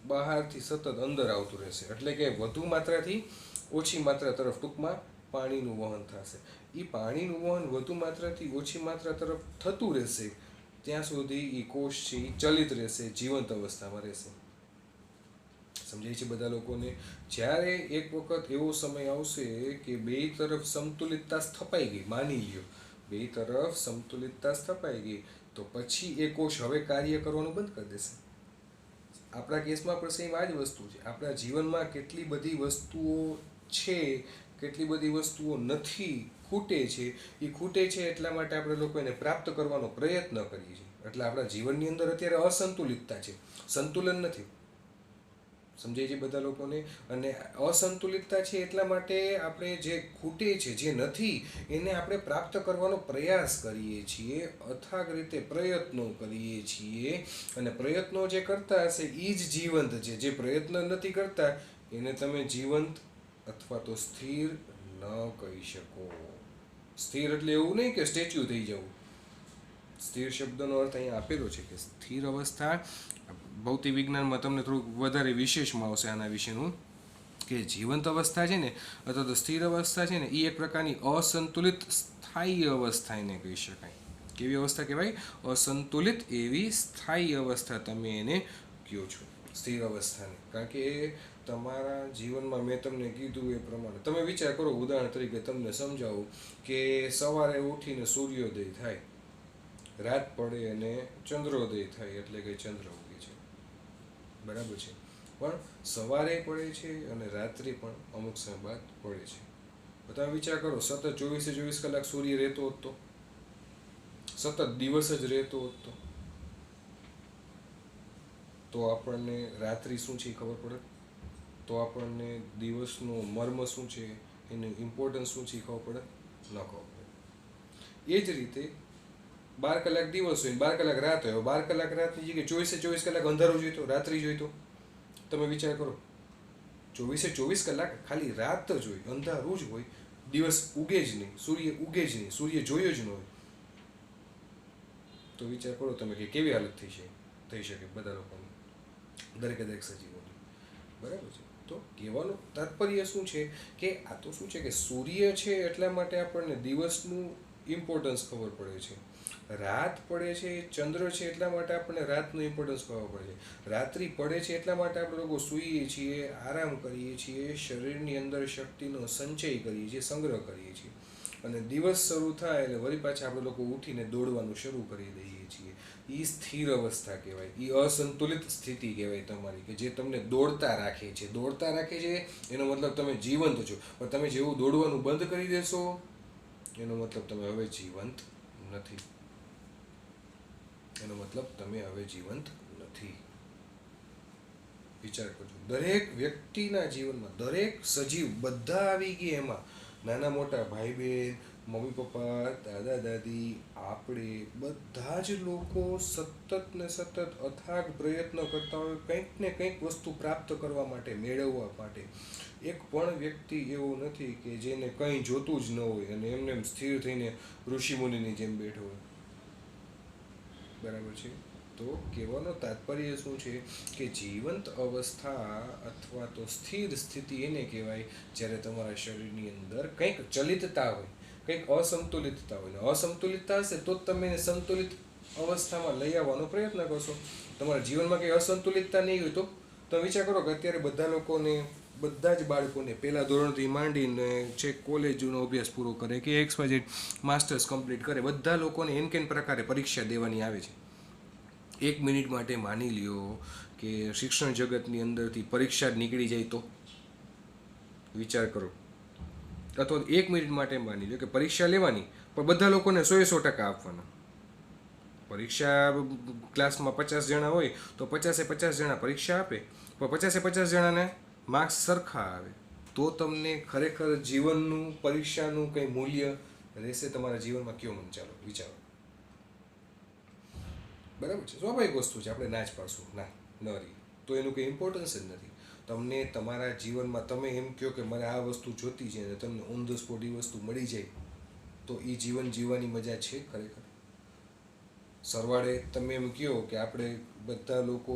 બહારથી સતત અંદર આવતું રહેશે, એટલે કે વધુ માત્રાથી ઓછી માત્રા તરફ ટૂંકમાં પાણીનું વહન થશે. એ પાણીનું વહન વધુ માત્રાથી ઓછી માત્રા તરફ થતું રહેશે, ત્યાં સુધી એ કોષ છે એ ચલિત રહેશે, જીવંત અવસ્થામાં રહેશે. સમજાય છે બધા લોકોને? જ્યારે એક વખત એવો સમય આવશે કે બે તરફ સમતુલિતતા સ્થપાઈ ગઈ, માની લ્યો બે તરફ સમતુલિતતા સ્થપાઈ ગઈ, તો પછી એ કોષ હવે કાર્ય કરવાનું બંધ કરી દેશે. આપણા કેસમાં પણ સેમ આ જ વસ્તુ છે. આપણા જીવનમાં કેટલી બધી વસ્તુઓ છે, કેટલી બધી વસ્તુઓ નથી, ખૂટે છે. એ ખૂટે છે એટલા માટે આપણે લોકો એને પ્રાપ્ત કરવાનો પ્રયત્ન કરીએ છીએ. એટલે આપણા જીવનની અંદર અત્યારે અસંતુલિતતા છે, સંતુલન નથી. સમજાય છે બધા લોકોને? અને અસંતુલિતતા છે એટલા માટે આપણે જે ખૂટે છે, જે નથી, એને આપણે પ્રાપ્ત કરવાનો પ્રયાસ કરીએ છીએ, અથાગ રીતે પ્રયત્નો કરીએ છીએ. અને પ્રયત્નો જે કરતા હશે એ જ જીવંત છે. જે પ્રયત્ન નથી કરતા એને તમે જીવંત અથવા તો સ્થિર ન કહી શકો. સ્થિર એટલે એવું નહીં કે સ્ટેચ્યુ થઈ જવું. સ્થિર શબ્દનો અર્થ અહીંયા આપેલો છે કે સ્થિર અવસ્થા. ભૌતિક વિજ્ઞાનમાં તમને થોડુંક વધારે વિશેષમાં આવશે આના વિશેનું, કે જીવંત અવસ્થા છે ને, અથવા તો સ્થિર અવસ્થા છે ને, એ એક પ્રકારની અસંતુલિત સ્થાયી અવસ્થા એને કહી શકાય. કેવી અવસ્થા કહેવાય? અસંતુલિત એવી સ્થાયી અવસ્થા તમે એને કહો છો, સ્થિર અવસ્થાને. કારણ કે તમારા જીવનમાં મેં તમને કીધું એ પ્રમાણે તમે વિચાર કરો. ઉદાહરણ તરીકે તમને સમજાવું કે સવારે ઉઠીને સૂર્યોદય થાય, રાત પડે અને ચંદ્રોદય થાય, એટલે કે ચંદ્ર ઉગે છે. બરાબર છે. પણ સવારે પડે છે અને રાત્રે પણ અમુક સમય બાદ પડે છે. તમે વિચાર કરો, સતત 24 કલાક સૂર્ય રહેતો હોત તો, સતત દિવસ જ રહેતો હોત તો આપણને રાત્રિ શું છે ખબર પડે? તો આપણને દિવસનો મર્મ શું છે, એનું ઇમ્પોર્ટન્સ શું છે એ ખબર પડે, ન ખબર પડે. એ જ રીતે 12 કલાક દિવસ હોય 12 કલાક રાત હોય. 12 કલાક રાતની જગ્યાએ 24 કલાક અંધારું જોઈતો, રાત્રિ જોઈતો. તમે વિચાર કરો, 24 કલાક ખાલી રાત જ હોય, અંધારું જ હોય, દિવસ ઉગે જ નહીં, સૂર્ય ઉગે જ નહીં, સૂર્ય જોયો જ ન હોય, તો વિચાર કરો તમે કે કેવી હાલત થઈ શકે બધા લોકોની, દરેક સજીવોની. બરાબર છે. તો કહેવાનું તાત્પર્ય શું છે કે આ તો શું છે કે સૂર્ય છે એટલા માટે આપણને દિવસનું ઇમ્પોર્ટન્સ ખબર પડે છે, રાત પડે છે, ચંદ્ર છે એટલા માટે આપણને રાતનું ઇમ્પોર્ટન્સ ખબર પડે છે, રાત્રિ પડે છે એટલા માટે આપણે લોકો સૂઈએ છીએ, આરામ કરીએ છીએ, શરીરની અંદર શક્તિનો સંચય કરીએ છીએ, સંગ્રહ કરીએ છીએ, અને દિવસ શરૂ થાય એટલે વળી પાછા આપણે લોકો ઉઠીને દોડવાનું શરૂ કરી દઈએ છીએ. એ સ્થિર અવસ્થા કહેવાય, એ અસંતુલિત સ્થિતિ કહેવાય તમારી, કે જે તમને દોડતા રાખે છે. એનો મતલબ તમે જીવંત છો. પણ તમે જેવું દોડવાનું બંધ કરી દેશો એનો મતલબ તમે હવે જીવંત નથી. વિચાર કરજો, દરેક વ્યક્તિના જીવનમાં, દરેક સજીવ, બધા આવી ગયા એમાં, નાના મોટા ભાઈ બહેન, મમ્મી પપ્પા, દાદા દાદી, આપણે બધા જ લોકો સતત ને સતત અથાગ પ્રયત્ન કરતા હોય કંઈક ને કંઈક વસ્તુ પ્રાપ્ત કરવા માટે, મેળવવા માટે. એક પણ વ્યક્તિ એવો નથી કે જેને કંઈ જોતું જ ન હોય અને એમને સ્થિર થઈને ઋષિમુનિની જેમ બેઠો હોય. બરાબર છે. તો કહેવાનો તાત્પર્ય શું છે કે જીવંત અવસ્થા અથવા તો સ્થિર સ્થિતિ એને કહેવાય જ્યારે તમારા શરીરની અંદર કંઈક ચલિતતા હોય, કંઈક અસંતુલિતતા હોય. અસંતુલિતતા હશે તો જ તમે એને સંતુલિત અવસ્થામાં લઈ આવવાનો પ્રયત્ન કરશો. તમારા જીવનમાં કંઈ અસંતુલિતતા નહીં હોય તો તમે વિચાર કરો કે અત્યારે બધા જ બાળકોને પહેલા ધોરણથી માંડીને છેક કોલેજનો અભ્યાસ પૂરો કરે કે XYZ માસ્ટર્સ કમ્પ્લીટ કરે, બધા લોકોને એન કેન પ્રકારે પરીક્ષા દેવાની આવે છે. 1 મિનિટ માટે માની લ્યો કે શિક્ષણ જગતની અંદરથી પરીક્ષા જ નીકળી જાય તો વિચાર કરો. અથવા 1 મિનિટ માટે માની લો કે પરીક્ષા લેવાની, પણ બધા લોકોને 100% આપવાના. પરીક્ષા ક્લાસમાં 50 જણા હોય તો 50 જણા પરીક્ષા આપે, પણ 50 જણાને માર્ક્સ સરખા આવે, તો તમને ખરેખર જીવનનું, પરીક્ષાનું કંઈ મૂલ્ય રહેશે તમારા જીવનમાં? કયો મન ચાલો વિચારો. બરાબર છે. સ્વાભાવિક વસ્તુ છે, આપણે ના જ પાડશું, ના ન રહી તો એનું કંઈ ઇમ્પોર્ટન્સ જ નથી. તમને તમારા જીવનમાં તમે એમ કહો કે મને આ વસ્તુ જોતી છે અને તમને ઓન ધ સ્પોટ એ વસ્તુ મળી જાય તો એ જીવન જીવવાની મજા છે ખરેખર? સરવાળે તમે એમ કહો કે આપણે બધા લોકો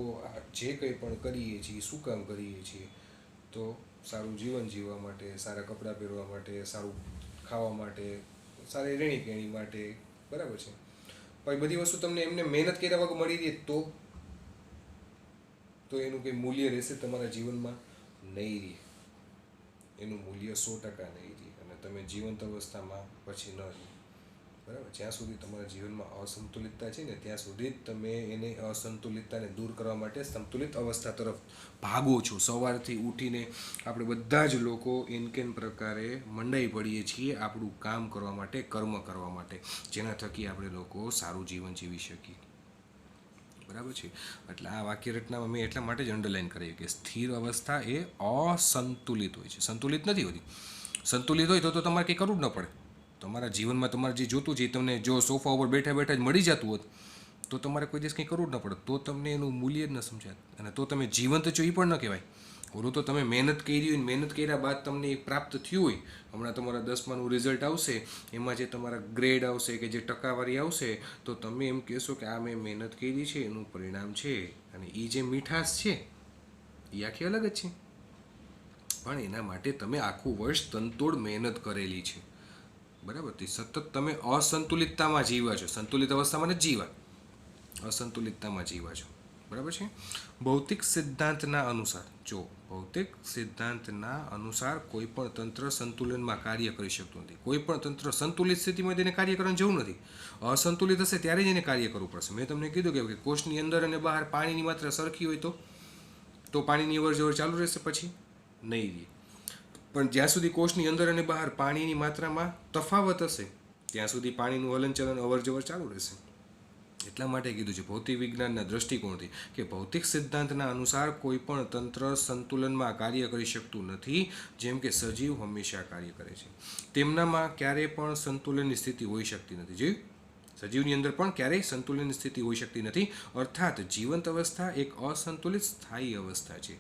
જે કંઈ પણ કરીએ છીએ શું કામ કરીએ છીએ, તો સારું જીવન જીવવા માટે, સારા કપડાં પહેરવા માટે, સારું ખાવા માટે, સારી રહેણી કહેણી માટે. બરાબર છે. પણ બધી વસ્તુ તમને એમને મહેનત કર્યા વગર મળી રહે તો એનું કંઈ મૂલ્ય રહેશે તમારા જીવનમાં? નહીં રહે. એનું મૂલ્ય 100% નહીં રહે અને તમે જીવંત અવસ્થામાં પછી ન રહે. બરાબર. જ્યાં સુધી તમારા જીવનમાં અસંતુલિતતા છે ને ત્યાં સુધી જ તમે એને અસંતુલિતતાને દૂર કરવા માટે સંતુલિત અવસ્થા તરફ ભાગો છો. સવારથી ઉઠીને આપણે બધા જ લોકો એનકેન પ્રકારે મંડાઈ પડીએ છીએ આપણું કામ કરવા માટે, કર્મ કરવા માટે, જેના થકી આપણે લોકો સારું જીવન જીવી શકીએ. બરાબર છે. એટલે આ વાક્ય રચનામાં મેં એટલા માટે જ અંડરલાઈન કરી કે સ્થિર અવસ્થા એ અસંતુલિત હોય છે, સંતુલિત નથી હોતી. સંતુલિત હોય તો તમારે કંઈ કરવું જ ન પડે. તમારા જીવનમાં તમારે જે જોતું છે તમને જો સોફા ઉપર બેઠા બેઠા જ મળી જતું હોત તો તમારે કોઈ દિવસ કંઈ કરવું જ ન પડે. તો તમને એનું મૂલ્ય જ ન સમજાય અને તો તમે જીવંત છો એ પણ ન કહેવાય. ઓલું તો તમે મહેનત કરી હોય, મહેનત કર્યા બાદ તમને એ પ્રાપ્ત થયું હોય. હમણાં તમારા 10માનું રિઝલ્ટ આવશે, એમાં જે તમારા ગ્રેડ આવશે કે જે ટકાવારી આવશે તો તમે એમ કહેશો કે આ મેં મહેનત કરી છે એનું પરિણામ છે, અને એ જે મીઠાશ છે એ આખી અલગ જ છે. પણ એના માટે તમે આખું વર્ષ તનતોડ મહેનત કરેલી છે. બરાબર. તે સતત તમે અસંતુલિતતામાં જીવા છો, સંતુલિત અવસ્થામાં નથી જીવા, અસંતુલિતતામાં જીવા છો. બરાબર છે. ભૌતિક સિદ્ધાંતના અનુસાર કોઈ પણ તંત્ર સંતુલનમાં કાર્ય કરી શકતું નથી. કોઈ પણ તંત્ર સંતુલિત સ્થિતિમાં તેને કાર્ય કરવાની જરૂર નથી. અસંતુલિત હશે ત્યારે જ એને કાર્ય કરવું પડશે. મેં તમને કીધું કે કોષની અંદર અને બહાર પાણીની માત્રા સરખી હોય તો પાણીની અવર જવર ચાલુ રહેશે? પછી નહીં રહે. પણ જ્યાં સુધી કોષની અંદર અને બહાર પાણીની માત્રામાં તફાવત હશે ત્યાં સુધી પાણીનું હલનચલન અવર જવર ચાલુ રહેશે. એટલા માટે કીધું છે ભૌતિક વિજ્ઞાનના દૃષ્ટિકોણથી કે ભૌતિક સિદ્ધાંતના અનુસાર કોઈ પણ તંત્ર સંતુલનમાં કાર્ય કરી શકતું નથી. જેમ કે સજીવ હંમેશા કાર્ય કરે છે, તેમનામાં ક્યારેય પણ સંતુલનની સ્થિતિ હોઈ શકતી નથી. જે સજીવની અંદર પણ ક્યારેય સંતુલનની સ્થિતિ હોઈ શકતી નથી. અર્થાત જીવંત અવસ્થા એક અસંતુલિત સ્થાયી અવસ્થા છે,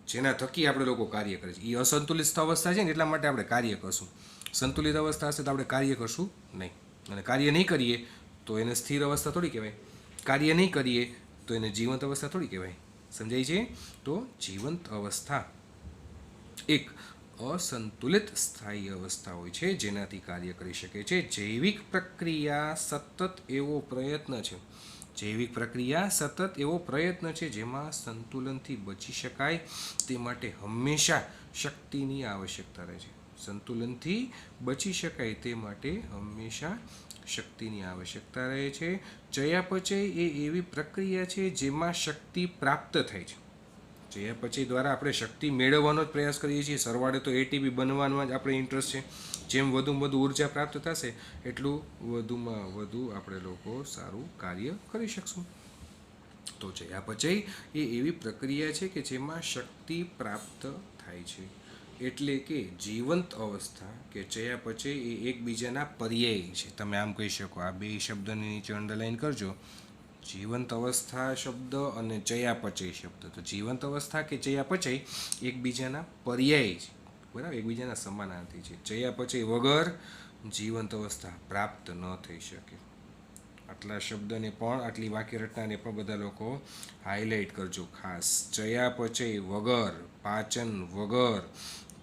જેના થકી આપણે લોકો કાર્ય કરીએ છીએ. એ અસંતુલિત અવસ્થા છે ને એટલા માટે આપણે કાર્ય કરશું. સંતુલિત અવસ્થા હશે તો આપણે કાર્ય કરશું નહીં, અને કાર્ય નહીં કરીએ તો એને સ્થિર અવસ્થા થોડી કહેવાય. કાર્ય નહીં કરીએ તો એને જીવંત અવસ્થા થોડી કહેવાય. સમજાય છે? તો જીવંત અવસ્થા એક અસંતુલિત સ્થાયી અવસ્થા હોય છે, જેનાથી કાર્ય કરી શકે છે. જૈવિક પ્રક્રિયા સતત એવો પ્રયત્ન છે, જૈવિક પ્રક્રિયા સતત એવો પ્રયત્ન છે જેમાં સંતુલનથી બચી શકાય તે માટે હંમેશા શક્તિની આવશ્યકતા રહે છે. સંતુલનથી બચી શકાય તે માટે હંમેશા શક્તિની આવશ્યકતા રહે છે. ચયાપચય એ એવી પ્રક્રિયા છે જેમાં શક્તિ પ્રાપ્ત થાય છે. ચયાપચય દ્વારા આપણે શક્તિ મેળવવાનો જ પ્રયાસ કરીએ છીએ. સરવાળે તો એટીપી બનવામાં જ આપણે ઇન્ટરેસ્ટ છે. જેમ વધુમાં વધુ ઉર્જા પ્રાપ્ત થશે એટલું વધુમાં વધુ આપણે લોકો સારું કાર્ય કરી શકશું. તો ચયાપચય એ એવી પ્રક્રિયા છે કે જેમાં શક્તિ પ્રાપ્ત થાય છે. એટલે કે જીવંત અવસ્થા કે ચયાપચય એ એકબીજાના પર્યાયી છે. તમે આમ કહી શકો, આ બે શબ્દની નીચે અંડરલાઈન કરજો, જીવંત અવસ્થા શબ્દ અને ચયાપચય શબ્દ. તો જીવંત અવસ્થા કે ચયાપચય એકબીજાના પર્યાય છે, બરાબર, એકબીજાના સમાનાર્થી છે. ચયાપચય વગર જીવંત અવસ્થા પ્રાપ્ત ન થઈ શકે. આટલા શબ્દને પણ, આટલી વાક્ય રચનાને પણ બધા લોકો હાઇલાઇટ કરજો ખાસ. ચયાપચય વગર, પાચન વગર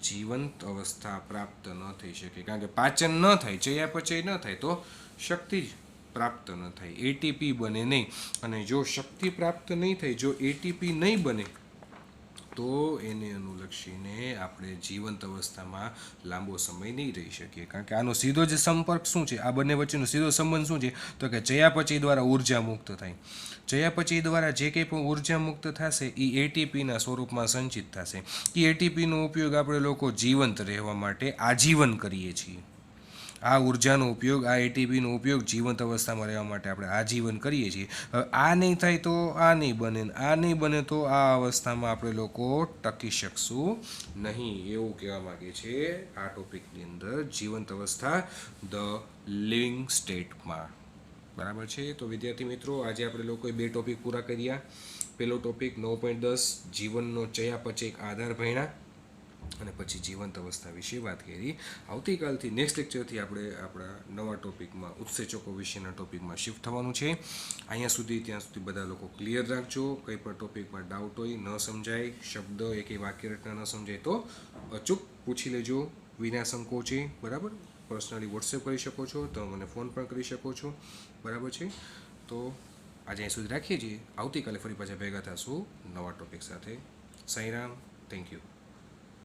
જીવંત અવસ્થા પ્રાપ્ત ન થઈ શકે. કારણ કે પાચન ન થાય, ચયાપચય ન થાય તો શક્તિ જ પ્રાપ્ત ન થાય, એટીપી બને નહીં. અને જો શક્તિ પ્રાપ્ત નહીં થાય, જો એટીપી નહીં બને તો એને અનુલક્ષીને આપણે જીવંત અવસ્થામાં લાંબો સમય નહીં રહી શકીએ. કારણ કે આનો સીધો જ સંપર્ક શું છે, આ બંને વચ્ચેનો સીધો સંબંધ શું છે, તો કે ચયાપચય દ્વારા ઉર્જા મુક્ત થાય. ચયાપચય દ્વારા જે કંઈ પણ ઉર્જા મુક્ત થશે એ એટીપીના સ્વરૂપમાં સંચિત થશે. એ એટીપીનો ઉપયોગ આપણે લોકો જીવંત રહેવા માટે આજીવન કરીએ છીએ. આ ઉર્જાનો ઉપયોગ, આ એટીપીનો ઉપયોગ જીવંત અવસ્થામાં રહેવા માટે આપણે આજીવન કરીએ છીએ. હવે આ નહીં થાય તો આ નહીં બને, આ નહીં બને તો આ અવસ્થામાં આપણે લોકો ટકી શકશું નહીં, એવું કહેવા માગે છે આ ટોપિકની અંદર. જીવંત અવસ્થા, ધ લિવિંગ સ્ટેટમાં. બરાબર છે? તો વિદ્યાર્થી મિત્રો, આજે આપણે લોકોએ બે ટોપિક પૂરા કર્યા. પહેલો ટોપિક 9.10 જીવનનો ચયાપચય આધાર ભણ્યા, અને પછી જીવંત અવસ્થા વિશે વાત કરી. આવતીકાલથી નેક્સ્ટ લેક્ચરથી આપણે આપણા નવા ટોપિકમાં, ઉત્સેચકો વિશેના ટોપિકમાં શિફ્ટ થવાનું છે. અહીંયા સુધી, ત્યાં સુધી બધા લોકો ક્લિયર રાખજો. કંઈ પણ ટોપિકમાં ડાઉટ હોય, ન સમજાય, શબ્દ એકેય વાક્ય રચના ન સમજાય તો અચૂક પૂછી લેજો, વિના સંકોચે. બરાબર? પર્સનલી વોટ્સએપ કરી શકો છો, તો મને ફોન પણ કરી શકો છો. બરાબર છે? તો આજે અહીં સુધી રાખીએ છીએ. આવતીકાલે ફરી પાછા ભેગા થશું નવા ટોપિક સાથે. સાંઈરામ. Thank you.